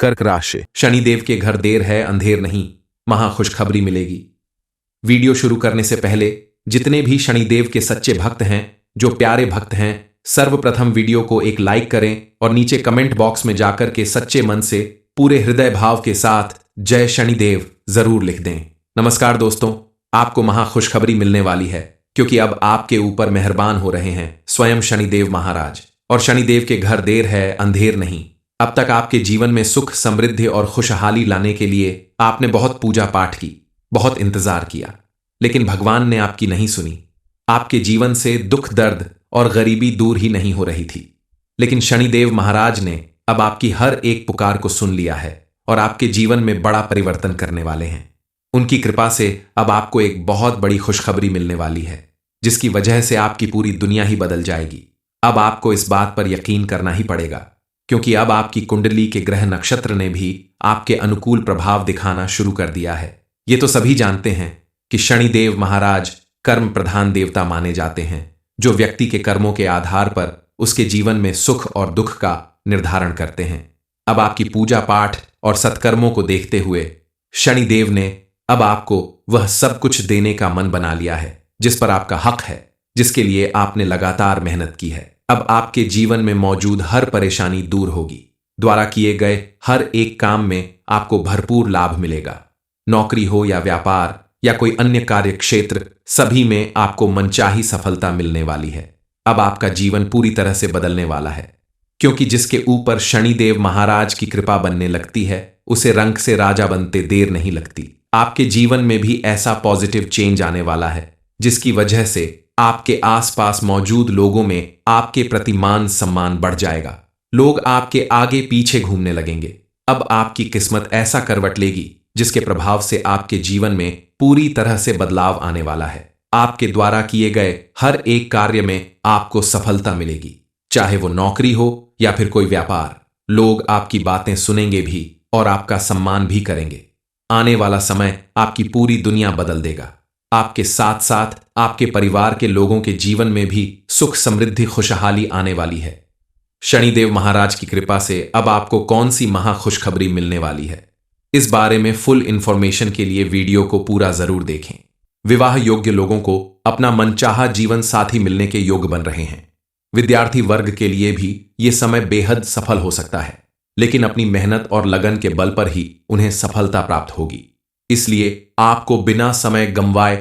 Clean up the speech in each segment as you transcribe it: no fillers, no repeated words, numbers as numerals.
कर्क राशि। शनिदेव के घर देर है अंधेर नहीं, महा खुशखबरी मिलेगी। वीडियो शुरू करने से पहले जितने भी शनिदेव के सच्चे भक्त हैं, जो प्यारे भक्त हैं, सर्वप्रथम वीडियो को एक लाइक करें और नीचे कमेंट बॉक्स में जाकर के सच्चे मन से पूरे हृदय भाव के साथ जय शनिदेव जरूर लिख दें। नमस्कार दोस्तों, आपको महा खुशखबरी मिलने वाली है क्योंकि अब आपके ऊपर मेहरबान हो रहे हैं स्वयं शनिदेव महाराज। और शनिदेव के घर देर है अंधेर नहीं। अब तक आपके जीवन में सुख, समृद्धि और खुशहाली लाने के लिए आपने बहुत पूजा पाठ की, बहुत इंतजार किया, लेकिन भगवान ने आपकी नहीं सुनी। आपके जीवन से दुख, दर्द और गरीबी दूर ही नहीं हो रही थी, लेकिन शनिदेव महाराज ने अब आपकी हर एक पुकार को सुन लिया है और आपके जीवन में बड़ा परिवर्तन करने वाले हैं। उनकी कृपा से अब आपको एक बहुत बड़ी खुशखबरी मिलने वाली है, जिसकी वजह से आपकी पूरी दुनिया ही बदल जाएगी। अब आपको इस बात पर यकीन करना ही पड़ेगा, क्योंकि अब आपकी कुंडली के ग्रह नक्षत्र ने भी आपके अनुकूल प्रभाव दिखाना शुरू कर दिया है। ये तो सभी जानते हैं कि शनिदेव महाराज कर्म प्रधान देवता माने जाते हैं, जो व्यक्ति के कर्मों के आधार पर उसके जीवन में सुख और दुख का निर्धारण करते हैं। अब आपकी पूजा पाठ और सत्कर्मों को देखते हुए शनिदेव ने अब आपको वह सब कुछ देने का मन बना लिया है जिस पर आपका हक है, जिसके लिए आपने लगातार मेहनत की है। अब आपके जीवन में मौजूद हर परेशानी दूर होगी। द्वारा किए गए हर एक काम में आपको भरपूर लाभ मिलेगा। नौकरी हो या व्यापार या कोई अन्य कार्य क्षेत्र, सभी में आपको मनचाही सफलता मिलने वाली है। अब आपका जीवन पूरी तरह से बदलने वाला है, क्योंकि जिसके ऊपर शनिदेव महाराज की कृपा बनने लगती है, उसे रंक से राजा बनते देर नहीं लगती। आपके जीवन में भी ऐसा पॉजिटिव चेंज आने वाला है, जिसकी वजह से आपके आसपास मौजूद लोगों में आपके प्रति मान सम्मान बढ़ जाएगा। लोग आपके आगे पीछे घूमने लगेंगे। अब आपकी किस्मत ऐसा करवट लेगी जिसके प्रभाव से आपके जीवन में पूरी तरह से बदलाव आने वाला है। आपके द्वारा किए गए हर एक कार्य में आपको सफलता मिलेगी, चाहे वो नौकरी हो या फिर कोई व्यापार। लोग आपकी बातें सुनेंगे भी और आपका सम्मान भी करेंगे। आने वाला समय आपकी पूरी दुनिया बदल देगा। आपके साथ साथ आपके परिवार के लोगों के जीवन में भी सुख, समृद्धि, खुशहाली आने वाली है। शनिदेव महाराज की कृपा से अब आपको कौन सी महा खुशखबरी मिलने वाली है, इस बारे में फुल इंफॉर्मेशन के लिए वीडियो को पूरा जरूर देखें। विवाह योग्य लोगों को अपना मनचाहा जीवन साथी मिलने के योग बन रहे हैं। विद्यार्थी वर्ग के लिए भी ये समय बेहद सफल हो सकता है, लेकिन अपनी मेहनत और लगन के बल पर ही उन्हें सफलता प्राप्त होगी। इसलिए आपको बिना समय गंवाए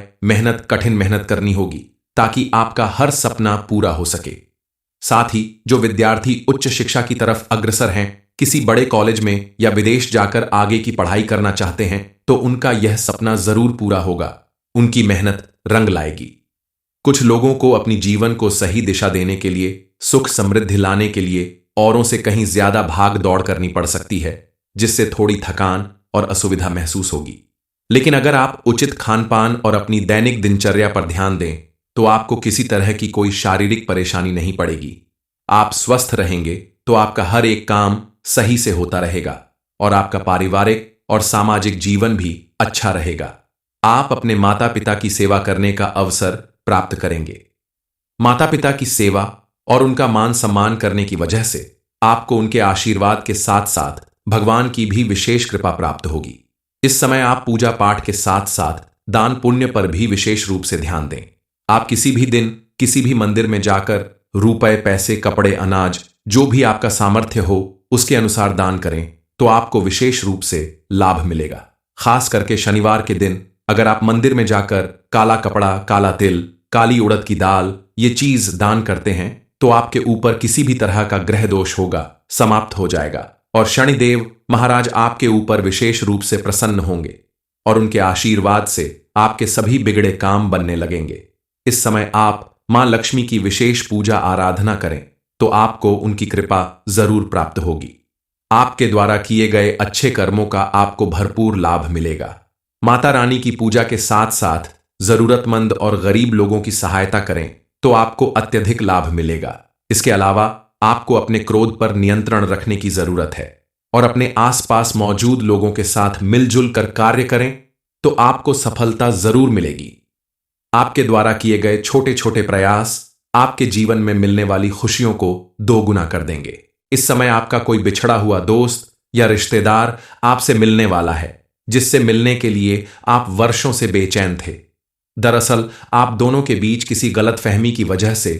कठिन मेहनत करनी होगी, ताकि आपका हर सपना पूरा हो सके। साथ ही जो विद्यार्थी उच्च शिक्षा की तरफ अग्रसर हैं, किसी बड़े कॉलेज में या विदेश जाकर आगे की पढ़ाई करना चाहते हैं, तो उनका यह सपना जरूर पूरा होगा। उनकी मेहनत रंग लाएगी। कुछ लोगों को अपनी जीवन को सही दिशा देने के लिए, सुख समृद्धि लाने के लिए औरों से कहीं ज्यादा भाग दौड़ करनी पड़ सकती है, जिससे थोड़ी थकान और असुविधा महसूस होगी। लेकिन अगर आप उचित खानपान और अपनी दैनिक दिनचर्या पर ध्यान दें, तो आपको किसी तरह की कोई शारीरिक परेशानी नहीं पड़ेगी। आप स्वस्थ रहेंगे तो आपका हर एक काम सही से होता रहेगा और आपका पारिवारिक और सामाजिक जीवन भी अच्छा रहेगा। आप अपने माता पिता की सेवा करने का अवसर प्राप्त करेंगे। माता पिता की सेवा और उनका मान सम्मान करने की वजह से आपको उनके आशीर्वाद के साथ साथ भगवान की भी विशेष कृपा प्राप्त होगी। इस समय आप पूजा पाठ के साथ साथ दान पुण्य पर भी विशेष रूप से ध्यान दें। आप किसी भी दिन किसी भी मंदिर में जाकर रुपए, पैसे, कपड़े, अनाज, जो भी आपका सामर्थ्य हो उसके अनुसार दान करें, तो आपको विशेष रूप से लाभ मिलेगा। खास करके शनिवार के दिन अगर आप मंदिर में जाकर काला कपड़ा, काला तिल, काली उड़द की दाल, ये चीज दान करते हैं, तो आपके ऊपर किसी भी तरह का ग्रह दोष होगा समाप्त हो जाएगा और शनिदेव महाराज आपके ऊपर विशेष रूप से प्रसन्न होंगे और उनके आशीर्वाद से आपके सभी बिगड़े काम बनने लगेंगे। इस समय आप मां लक्ष्मी की विशेष पूजा आराधना करें, तो आपको उनकी कृपा जरूर प्राप्त होगी। आपके द्वारा किए गए अच्छे कर्मों का आपको भरपूर लाभ मिलेगा। माता रानी की पूजा के साथ साथ जरूरतमंद और गरीब लोगों की सहायता करें, तो आपको अत्यधिक लाभ मिलेगा। इसके अलावा आपको अपने क्रोध पर नियंत्रण रखने की जरूरत है और अपने आसपास मौजूद लोगों के साथ मिलजुल कर कार्य करें, तो आपको सफलता जरूर मिलेगी। आपके द्वारा किए गए छोटे छोटे प्रयास आपके जीवन में मिलने वाली खुशियों को दोगुना कर देंगे। इस समय आपका कोई बिछड़ा हुआ दोस्त या रिश्तेदार आपसे मिलने वाला है जिससे मिलने के लिए आप वर्षों से बेचैन थे। दरअसल आप दोनों के बीच किसी गलतफहमी की वजह से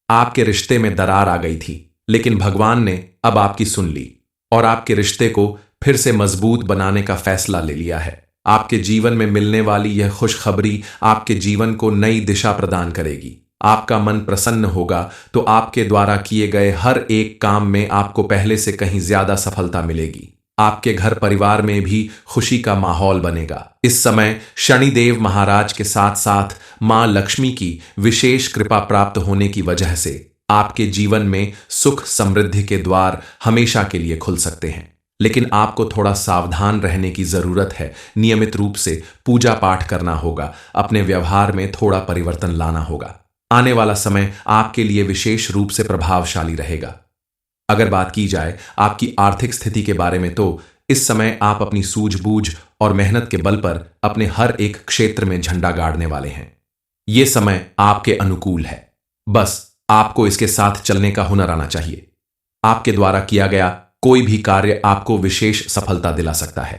आपके रिश्ते में दरार आ गई थी, लेकिन भगवान ने अब आपकी सुन ली और आपके रिश्ते को फिर से मजबूत बनाने का फैसला ले लिया है। आपके जीवन में मिलने वाली यह खुशखबरी आपके जीवन को नई दिशा प्रदान करेगी। आपका मन प्रसन्न होगा तो आपके द्वारा किए गए हर एक काम में आपको पहले से कहीं ज्यादा सफलता मिलेगी। आपके घर परिवार में भी खुशी का माहौल बनेगा। इस समय शनिदेव महाराज के साथ साथ मां लक्ष्मी की विशेष कृपा प्राप्त होने की वजह से आपके जीवन में सुख समृद्धि के द्वार हमेशा के लिए खुल सकते हैं। लेकिन आपको थोड़ा सावधान रहने की जरूरत है। नियमित रूप से पूजा पाठ करना होगा। अपने व्यवहार में थोड़ा परिवर्तन लाना होगा। आने वाला समय आपके लिए विशेष रूप से प्रभावशाली रहेगा। अगर बात की जाए आपकी आर्थिक स्थिति के बारे में, तो इस समय आप अपनी सूझबूझ और मेहनत के बल पर अपने हर एक क्षेत्र में झंडा गाड़ने वाले हैं। यह समय आपके अनुकूल है, बस आपको इसके साथ चलने का हुनर आना चाहिए। आपके द्वारा किया गया कोई भी कार्य आपको विशेष सफलता दिला सकता है।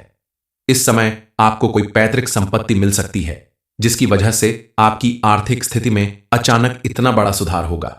इस समय आपको कोई पैतृक संपत्ति मिल सकती है जिसकी वजह से आपकी आर्थिक स्थिति में अचानक इतना बड़ा सुधार होगा।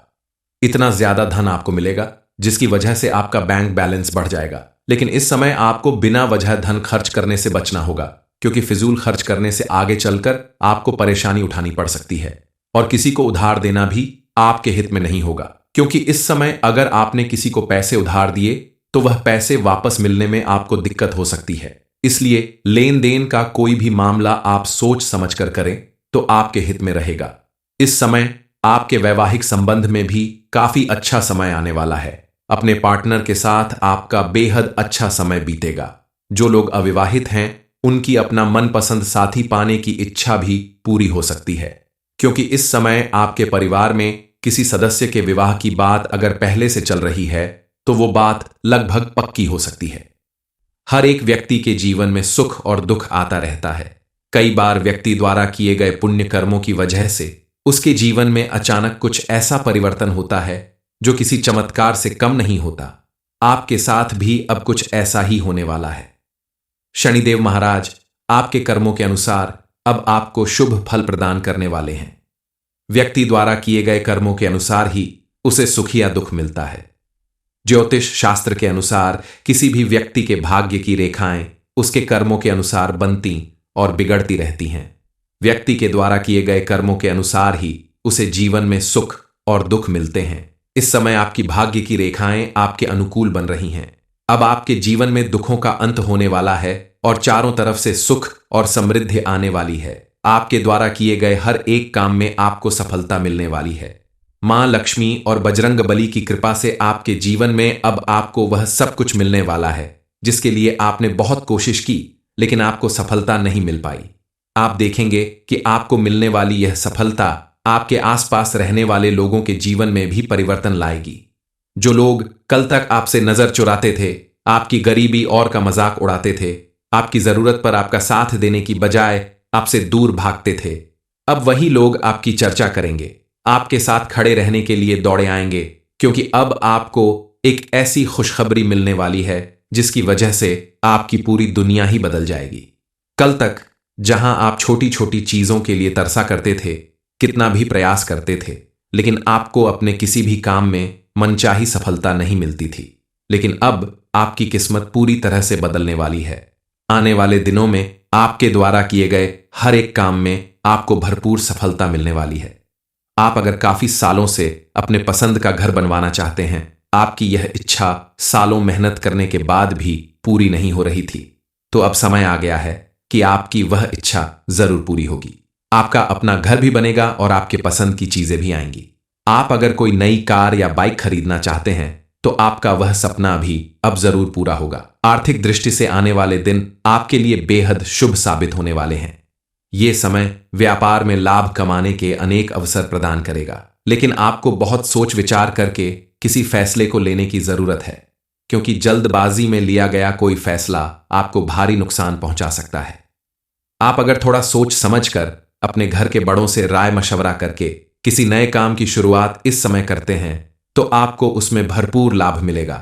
इतना ज्यादा धन आपको मिलेगा जिसकी वजह से आपका बैंक बैलेंस बढ़ जाएगा। लेकिन इस समय आपको बिना वजह धन खर्च करने से बचना होगा, क्योंकि फिजूल खर्च करने से आगे चलकर आपको परेशानी उठानी पड़ सकती है। और किसी को उधार देना भी आपके हित में नहीं होगा, क्योंकि इस समय अगर आपने किसी को पैसे उधार दिए तो वह पैसे वापस मिलने में आपको दिक्कत हो सकती है। इसलिए लेन देन का कोई भी मामला आप सोच समझ कर करें तो आपके हित में रहेगा। इस समय आपके वैवाहिक संबंध में भी काफी अच्छा समय आने वाला है। अपने पार्टनर के साथ आपका बेहद अच्छा समय बीतेगा। जो लोग अविवाहित हैं उनकी अपना मनपसंद साथी पाने की इच्छा भी पूरी हो सकती है, क्योंकि इस समय आपके परिवार में किसी सदस्य के विवाह की बात अगर पहले से चल रही है तो वो बात लगभग पक्की हो सकती है। हर एक व्यक्ति के जीवन में सुख और दुख आता रहता है। कई बार व्यक्ति द्वारा किए गए पुण्य कर्मों की वजह से उसके जीवन में अचानक कुछ ऐसा परिवर्तन होता है जो किसी चमत्कार से कम नहीं होता। आपके साथ भी अब कुछ ऐसा ही होने वाला है। शनिदेव महाराज आपके कर्मों के अनुसार अब आपको शुभ फल प्रदान करने वाले हैं। व्यक्ति द्वारा किए गए कर्मों के अनुसार ही उसे सुख या दुख मिलता है। ज्योतिष शास्त्र के अनुसार किसी भी व्यक्ति के भाग्य की रेखाएं उसके कर्मों के अनुसार बनती और बिगड़ती रहती हैं। व्यक्ति के द्वारा किए गए कर्मों के अनुसार ही उसे जीवन में सुख और दुख मिलते हैं। इस समय आपकी भाग्य की रेखाएं आपके अनुकूल बन रही हैं। अब आपके जीवन में दुखों का अंत होने वाला है और चारों तरफ से सुख और समृद्धि आने वाली है। आपके द्वारा किए गए हर एक काम में आपको सफलता मिलने वाली है। मां लक्ष्मी और बजरंग बली की कृपा से आपके जीवन में अब आपको वह सब कुछ मिलने वाला है जिसके लिए आपने बहुत कोशिश की, लेकिन आपको सफलता नहीं मिल पाई। आप देखेंगे कि आपको मिलने वाली यह सफलता आपके आसपास रहने वाले लोगों के जीवन में भी परिवर्तन लाएगी। जो लोग कल तक आपसे नजर चुराते थे, आपकी गरीबी और का मजाक उड़ाते थे, आपकी जरूरत पर आपका साथ देने की बजाय आपसे दूर भागते थे, अब वही लोग आपकी चर्चा करेंगे, आपके साथ खड़े रहने के लिए दौड़े आएंगे, क्योंकि अब आपको एक ऐसी खुशखबरी मिलने वाली है जिसकी वजह से आपकी पूरी दुनिया ही बदल जाएगी। कल तक जहां आप छोटी छोटी चीजों के लिए तरसा करते थे, कितना भी प्रयास करते थे, लेकिन आपको अपने किसी भी काम में मनचाही सफलता नहीं मिलती थी, लेकिन अब आपकी किस्मत पूरी तरह से बदलने वाली है। आने वाले दिनों में आपके द्वारा किए गए हर एक काम में आपको भरपूर सफलता मिलने वाली है। आप अगर काफी सालों से अपने पसंद का घर बनवाना चाहते हैं, आपकी यह इच्छा सालों मेहनत करने के बाद भी पूरी नहीं हो रही थी, तो अब समय आ गया है कि आपकी वह इच्छा जरूर पूरी होगी। आपका अपना घर भी बनेगा और आपके पसंद की चीजें भी आएंगी। आप अगर कोई नई कार या बाइक खरीदना चाहते हैं तो आपका वह सपना भी अब जरूर पूरा होगा। आर्थिक दृष्टि से आने वाले दिन आपके लिए बेहद शुभ साबित होने वाले हैं। ये समय व्यापार में लाभ कमाने के अनेक अवसर प्रदान करेगा, लेकिन आपको बहुत सोच विचार करके किसी फैसले को लेने की जरूरत है, क्योंकि जल्दबाजी में लिया गया कोई फैसला आपको भारी नुकसान पहुंचा सकता है। आप अगर थोड़ा सोच समझकर अपने घर के बड़ों से राय मशवरा करके किसी नए काम की शुरुआत इस समय करते हैं तो आपको उसमें भरपूर लाभ मिलेगा।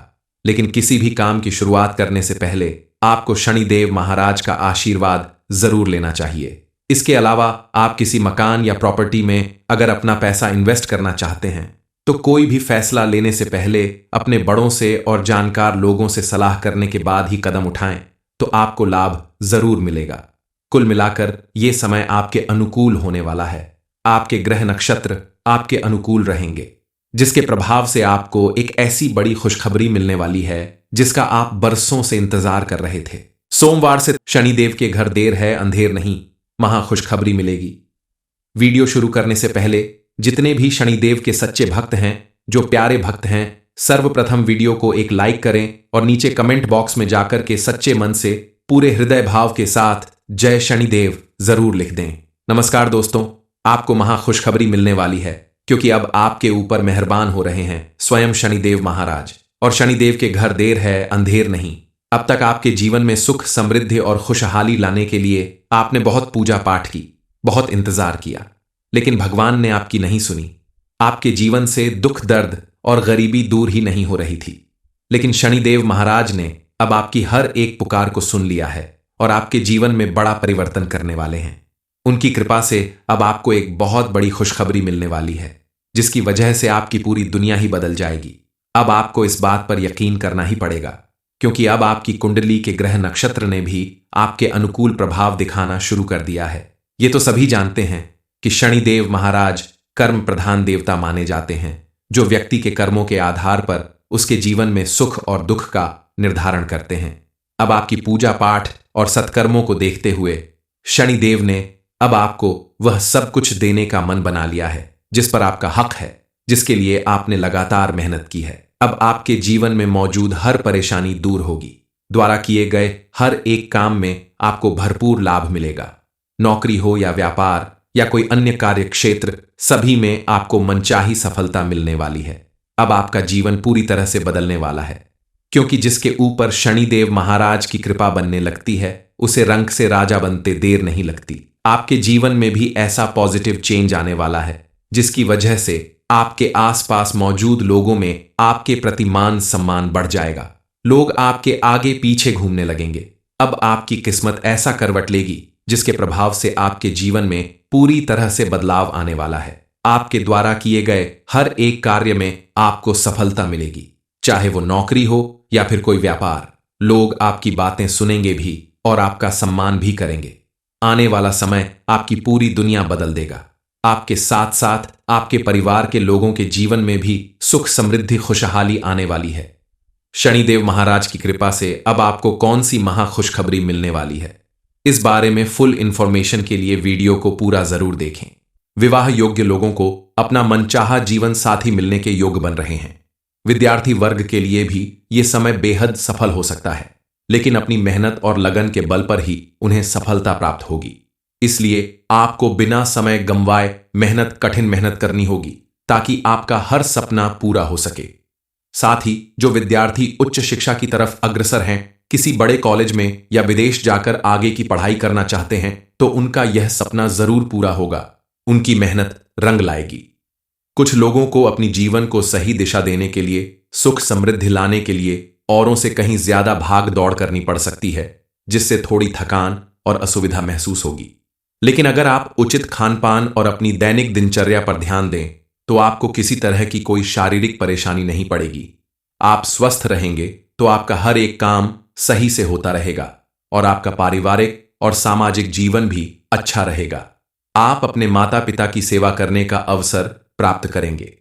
लेकिन किसी भी काम की शुरुआत करने से पहले आपको शनिदेव महाराज का आशीर्वाद जरूर लेना चाहिए। इसके अलावा आप किसी मकान या प्रॉपर्टी में अगर अपना पैसा इन्वेस्ट करना चाहते हैं तो कोई भी फैसला लेने से पहले अपने बड़ों से और जानकार लोगों से सलाह करने के बाद ही कदम उठाएं, तो आपको लाभ जरूर मिलेगा। कुल मिलाकर ये समय आपके अनुकूल होने वाला है। आपके ग्रह नक्षत्र आपके अनुकूल रहेंगे, जिसके प्रभाव से आपको एक ऐसी बड़ी खुशखबरी मिलने वाली है जिसका आप बरसों से इंतजार कर रहे थे। सोमवार से शनिदेव के घर देर है अंधेर नहीं, महा खुशखबरी मिलेगी। वीडियो शुरू करने से पहले जितने भी शनिदेव के सच्चे भक्त हैं, जो प्यारे भक्त हैं, सर्वप्रथम वीडियो को एक लाइक करें और नीचे कमेंट बॉक्स में जाकर के सच्चे मन से पूरे हृदय भाव के साथ जय शनिदेव जरूर लिख दें। नमस्कार दोस्तों, आपको महा खुशखबरी मिलने वाली है क्योंकि अब आपके ऊपर मेहरबान हो रहे हैं स्वयं शनिदेव महाराज। और शनिदेव के घर देर है अंधेर नहीं। अब तक आपके जीवन में सुख, समृद्धि और खुशहाली लाने के लिए आपने बहुत पूजा पाठ की, बहुत इंतजार किया, लेकिन भगवान ने आपकी नहीं सुनी। आपके जीवन से दुख, दर्द और गरीबी दूर ही नहीं हो रही थी, लेकिन शनिदेव महाराज ने अब आपकी हर एक पुकार को सुन लिया है और आपके जीवन में बड़ा परिवर्तन करने वाले हैं। उनकी कृपा से अब आपको एक बहुत बड़ी खुशखबरी मिलने वाली है, जिसकी वजह से आपकी पूरी दुनिया ही बदल जाएगी। अब आपको इस बात पर यकीन करना ही पड़ेगा, क्योंकि अब आपकी कुंडली के ग्रह नक्षत्र ने भी आपके अनुकूल प्रभाव दिखाना शुरू कर दिया है। ये तो सभी जानते हैं कि शनिदेव महाराज कर्म प्रधान देवता माने जाते हैं, जो व्यक्ति के कर्मों के आधार पर उसके जीवन में सुख और दुख का निर्धारण करते हैं। अब आपकी पूजा पाठ और सत्कर्मों को देखते हुए शनिदेव ने अब आपको वह सब कुछ देने का मन बना लिया है जिस पर आपका हक है, जिसके लिए आपने लगातार मेहनत की है। अब आपके जीवन में मौजूद हर परेशानी दूर होगी। द्वारा किए गए हर एक काम में आपको भरपूर लाभ मिलेगा। नौकरी हो या व्यापार या कोई अन्य कार्य क्षेत्र, सभी में आपको मनचाही सफलता मिलने वाली है। अब आपका जीवन पूरी तरह से बदलने वाला है, क्योंकि जिसके ऊपर शनिदेव महाराज की कृपा बनने लगती है उसे रंक से राजा बनते देर नहीं लगती। आपके जीवन में भी ऐसा पॉजिटिव चेंज आने वाला है जिसकी वजह से आपके आसपास मौजूद लोगों में आपके प्रति मान सम्मान बढ़ जाएगा। लोग आपके आगे पीछे घूमने लगेंगे। अब आपकी किस्मत ऐसा करवट लेगी जिसके प्रभाव से आपके जीवन में पूरी तरह से बदलाव आने वाला है। आपके द्वारा किए गए हर एक कार्य में आपको सफलता मिलेगी, चाहे वो नौकरी हो या फिर कोई व्यापार। लोग आपकी बातें सुनेंगे भी और आपका सम्मान भी करेंगे। आने वाला समय आपकी पूरी दुनिया बदल देगा। आपके साथ साथ आपके परिवार के लोगों के जीवन में भी सुख, समृद्धि, खुशहाली आने वाली है। शनिदेव महाराज की कृपा से अब आपको कौन सी महा खुशखबरी मिलने वाली है, इस बारे में फुल इंफॉर्मेशन के लिए वीडियो को पूरा जरूर देखें। विवाह योग्य लोगों को अपना मनचाहा जीवन साथी मिलने के योग बन रहे हैं। विद्यार्थी वर्ग के लिए भी ये समय बेहद सफल हो सकता है, लेकिन अपनी मेहनत और लगन के बल पर ही उन्हें सफलता प्राप्त होगी। इसलिए आपको बिना समय गंवाए कठिन मेहनत करनी होगी ताकि आपका हर सपना पूरा हो सके। साथ ही जो विद्यार्थी उच्च शिक्षा की तरफ अग्रसर हैं, किसी बड़े कॉलेज में या विदेश जाकर आगे की पढ़ाई करना चाहते हैं, तो उनका यह सपना जरूर पूरा होगा। उनकी मेहनत रंग लाएगी। कुछ लोगों को अपनी जीवन को सही दिशा देने के लिए, सुख समृद्धि लाने के लिए औरों से कहीं ज्यादा भाग दौड़ करनी पड़ सकती है, जिससे थोड़ी थकान और असुविधा महसूस होगी। लेकिन अगर आप उचित खानपान और अपनी दैनिक दिनचर्या पर ध्यान दें तो आपको किसी तरह की कोई शारीरिक परेशानी नहीं पड़ेगी। आप स्वस्थ रहेंगे तो आपका हर एक काम सही से होता रहेगा और आपका पारिवारिक और सामाजिक जीवन भी अच्छा रहेगा। आप अपने माता पिता की सेवा करने का अवसर प्राप्त करेंगे।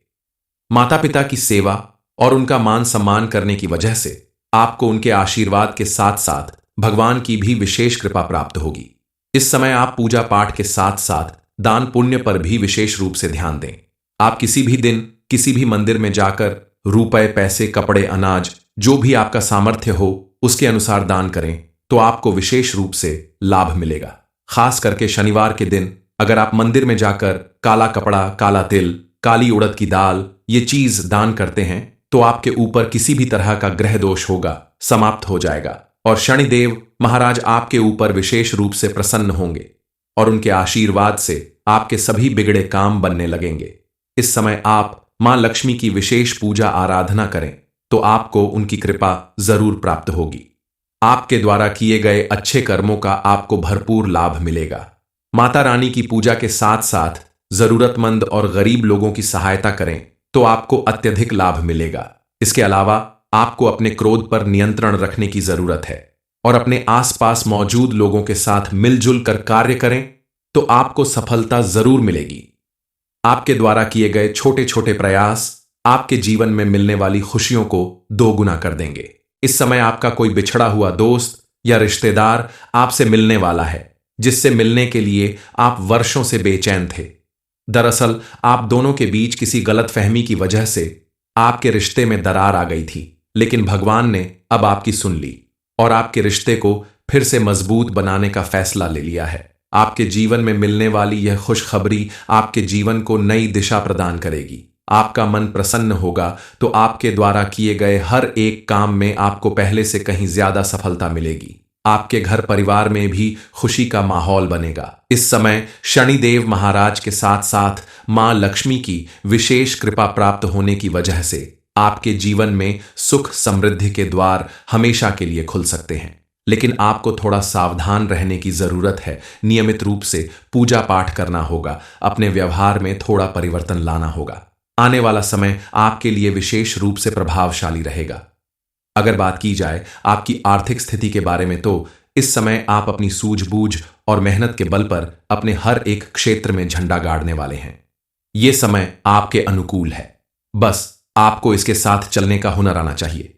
माता पिता की सेवा और उनका मान सम्मान करने की वजह से आपको उनके आशीर्वाद के साथ साथ भगवान की भी विशेष कृपा प्राप्त होगी। इस समय आप पूजा पाठ के साथ साथ दान पुण्य पर भी विशेष रूप से ध्यान दें। आप किसी भी दिन किसी भी मंदिर में जाकर रुपए, पैसे, कपड़े, अनाज, जो भी आपका सामर्थ्य हो उसके अनुसार दान करें तो आपको विशेष रूप से लाभ मिलेगा। खास करके शनिवार के दिन अगर आप मंदिर में जाकर काला कपड़ा, काला तिल, काली उड़द की दाल, ये चीज दान करते हैं तो आपके ऊपर किसी भी तरह का ग्रह दोष होगा समाप्त हो जाएगा और शनिदेव महाराज आपके ऊपर विशेष रूप से प्रसन्न होंगे और उनके आशीर्वाद से आपके सभी बिगड़े काम बनने लगेंगे। इस समय आप मां लक्ष्मी की विशेष पूजा आराधना करें तो आपको उनकी कृपा जरूर प्राप्त होगी। आपके द्वारा किए गए अच्छे कर्मों का आपको भरपूर लाभ मिलेगा। माता रानी की पूजा के साथ साथ जरूरतमंद और गरीब लोगों की सहायता करें तो आपको अत्यधिक लाभ मिलेगा। इसके अलावा आपको अपने क्रोध पर नियंत्रण रखने की जरूरत है और अपने आसपास मौजूद लोगों के साथ मिलजुल कर कार्य करें तो आपको सफलता जरूर मिलेगी। आपके द्वारा किए गए छोटे छोटे प्रयास आपके जीवन में मिलने वाली खुशियों को दोगुना कर देंगे। इस समय आपका कोई बिछड़ा हुआ दोस्त या रिश्तेदार आपसे मिलने वाला है, जिससे मिलने के लिए आप वर्षों से बेचैन थे। दरअसल आप दोनों के बीच किसी गलतफहमी की वजह से आपके रिश्ते में दरार आ गई थी, लेकिन भगवान ने अब आपकी सुन ली और आपके रिश्ते को फिर से मजबूत बनाने का फैसला ले लिया है। आपके जीवन में मिलने वाली यह खुशखबरी आपके जीवन को नई दिशा प्रदान करेगी। आपका मन प्रसन्न होगा तो आपके द्वारा किए गए हर एक काम में आपको पहले से कहीं ज्यादा सफलता मिलेगी। आपके घर परिवार में भी खुशी का माहौल बनेगा। इस समय शनिदेव महाराज के साथ साथ मां लक्ष्मी की विशेष कृपा प्राप्त होने की वजह से आपके जीवन में सुख समृद्धि के द्वार हमेशा के लिए खुल सकते हैं। लेकिन आपको थोड़ा सावधान रहने की जरूरत है। नियमित रूप से पूजा पाठ करना होगा। अपने व्यवहार में थोड़ा परिवर्तन लाना होगा। आने वाला समय आपके लिए विशेष रूप से प्रभावशाली रहेगा। अगर बात की जाए आपकी आर्थिक स्थिति के बारे में तो इस समय आप अपनी सूझबूझ और मेहनत के बल पर अपने हर एक क्षेत्र में झंडा गाड़ने वाले हैं। यह समय आपके अनुकूल है, बस आपको इसके साथ चलने का हुनर आना चाहिए।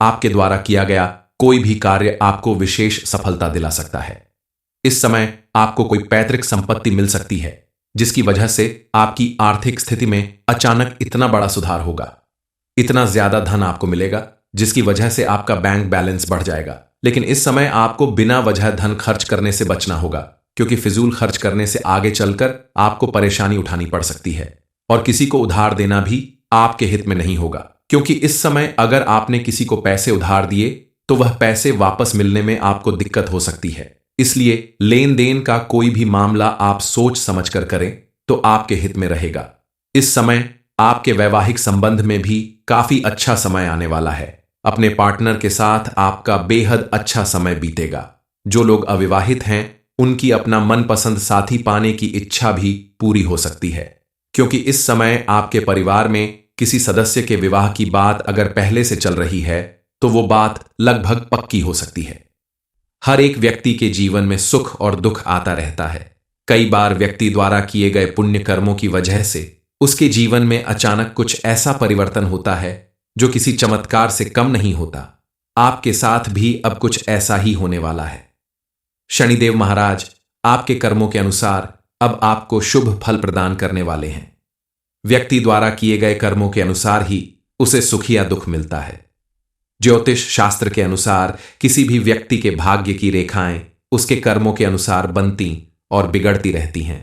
आपके द्वारा किया गया कोई भी कार्य आपको विशेष सफलता दिला सकता है। इस समय आपको कोई पैतृक संपत्ति मिल सकती है, जिसकी वजह से आपकी आर्थिक स्थिति में अचानक इतना बड़ा सुधार होगा। इतना ज्यादा धन आपको मिलेगा जिसकी वजह से आपका बैंक बैलेंस बढ़ जाएगा। लेकिन इस समय आपको बिना वजह धन खर्च करने से बचना होगा, क्योंकि फिजूल खर्च करने से आगे चलकर आपको परेशानी उठानी पड़ सकती है। और किसी को उधार देना भी आपके हित में नहीं होगा, क्योंकि इस समय अगर आपने किसी को पैसे उधार दिए तो वह पैसे वापस मिलने में आपको दिक्कत हो सकती है। इसलिए लेन देन का कोई भी मामला आप सोच समझ कर करें तो आपके हित में रहेगा। इस समय आपके वैवाहिक संबंध में भी काफी अच्छा समय आने वाला है। अपने पार्टनर के साथ आपका बेहद अच्छा समय बीतेगा। जो लोग अविवाहित हैं उनकी अपना मनपसंद साथी पाने की इच्छा भी पूरी हो सकती है, क्योंकि इस समय आपके परिवार में किसी सदस्य के विवाह की बात अगर पहले से चल रही है तो वो बात लगभग पक्की हो सकती है। हर एक व्यक्ति के जीवन में सुख और दुख आता रहता है। कई बार व्यक्ति द्वारा किए गए पुण्य कर्मों की वजह से उसके जीवन में अचानक कुछ ऐसा परिवर्तन होता है जो किसी चमत्कार से कम नहीं होता। आपके साथ भी अब कुछ ऐसा ही होने वाला है। शनिदेव महाराज आपके कर्मों के अनुसार अब आपको शुभ फल प्रदान करने वाले हैं। व्यक्ति द्वारा किए गए कर्मों के अनुसार ही उसे सुख या दुख मिलता है। ज्योतिष शास्त्र के अनुसार किसी भी व्यक्ति के भाग्य की रेखाएं उसके कर्मों के अनुसार बनती और बिगड़ती रहती हैं।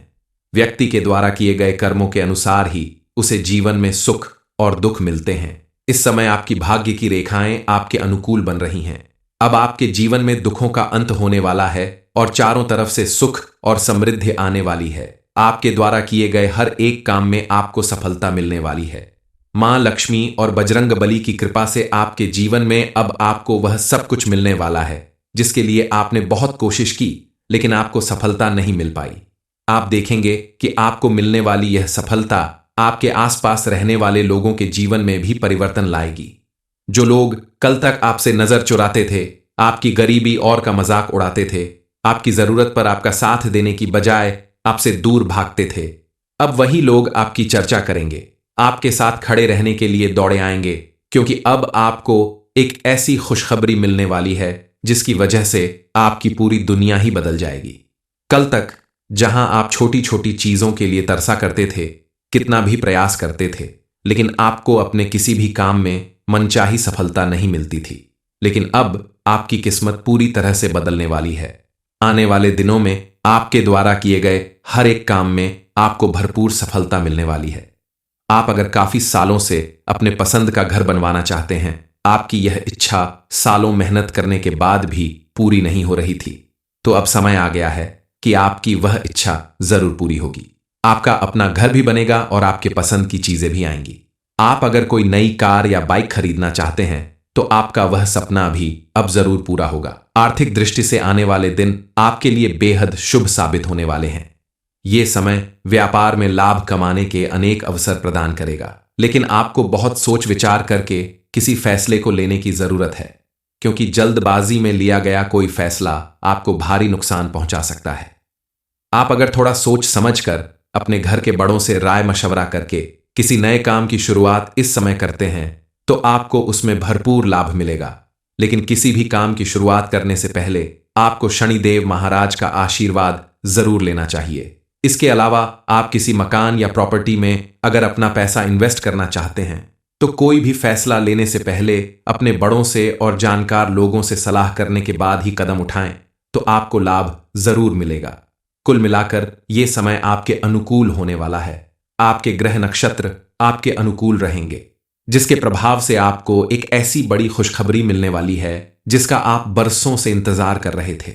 व्यक्ति के द्वारा किए गए कर्मों के अनुसार ही उसे जीवन में सुख और दुख मिलते हैं। इस समय आपकी भाग्य की रेखाएं आपके अनुकूल बन रही हैं। अब आपके जीवन में दुखों का अंत होने वाला है और चारों तरफ से सुख और समृद्धि आने वाली है। आपके द्वारा किए गए हर एक काम में आपको सफलता मिलने वाली है। मां लक्ष्मी और बजरंग बली की कृपा से आपके जीवन में अब आपको वह सब कुछ मिलने वाला है जिसके लिए आपने बहुत कोशिश की, लेकिन आपको सफलता नहीं मिल पाई। आप देखेंगे कि आपको मिलने वाली यह सफलता आपके आसपास रहने वाले लोगों के जीवन में भी परिवर्तन लाएगी। जो लोग कल तक आपसे नजर चुराते थे, आपकी गरीबी और का मजाक उड़ाते थे, आपकी जरूरत पर आपका साथ देने की बजाय आपसे दूर भागते थे, अब वही लोग आपकी चर्चा करेंगे, आपके साथ खड़े रहने के लिए दौड़े आएंगे, क्योंकि अब आपको एक ऐसी खुशखबरी मिलने वाली है जिसकी वजह से आपकी पूरी दुनिया ही बदल जाएगी। कल तक जहां आप छोटी छोटी चीजों के लिए तरसा करते थे, कितना भी प्रयास करते थे, लेकिन आपको अपने किसी भी काम में मनचाही सफलता नहीं मिलती थी, लेकिन अब आपकी किस्मत पूरी तरह से बदलने वाली है। आने वाले दिनों में आपके द्वारा किए गए हर एक काम में आपको भरपूर सफलता मिलने वाली है। आप अगर काफी सालों से अपने पसंद का घर बनवाना चाहते हैं, आपकी यह इच्छा सालों मेहनत करने के बाद भी पूरी नहीं हो रही थी, तो अब समय आ गया है कि आपकी वह इच्छा जरूर पूरी होगी। आपका अपना घर भी बनेगा और आपके पसंद की चीजें भी आएंगी। आप अगर कोई नई कार या बाइक खरीदना चाहते हैं तो आपका वह सपना भी अब जरूर पूरा होगा। आर्थिक दृष्टि से आने वाले दिन आपके लिए बेहद शुभ साबित होने वाले हैं। ये समय व्यापार में लाभ कमाने के अनेक अवसर प्रदान करेगा, लेकिन आपको बहुत सोच विचार करके किसी फैसले को लेने की जरूरत है, क्योंकि जल्दबाजी में लिया गया कोई फैसला आपको भारी नुकसान पहुंचा सकता है। आप अगर थोड़ा सोच समझकर अपने घर के बड़ों से राय मशवरा करके किसी नए काम की शुरुआत इस समय करते हैं तो आपको उसमें भरपूर लाभ मिलेगा। लेकिन किसी भी काम की शुरुआत करने से पहले आपको शनिदेव महाराज का आशीर्वाद जरूर लेना चाहिए। इसके अलावा आप किसी मकान या प्रॉपर्टी में अगर अपना पैसा इन्वेस्ट करना चाहते हैं तो कोई भी फैसला लेने से पहले अपने बड़ों से और जानकार लोगों से सलाह करने के बाद ही कदम उठाएं तो आपको लाभ जरूर मिलेगा। कुल मिलाकर ये समय आपके अनुकूल होने वाला है। आपके ग्रह नक्षत्र आपके अनुकूल रहेंगे, जिसके प्रभाव से आपको एक ऐसी बड़ी खुशखबरी मिलने वाली है जिसका आप बरसों से इंतजार कर रहे थे।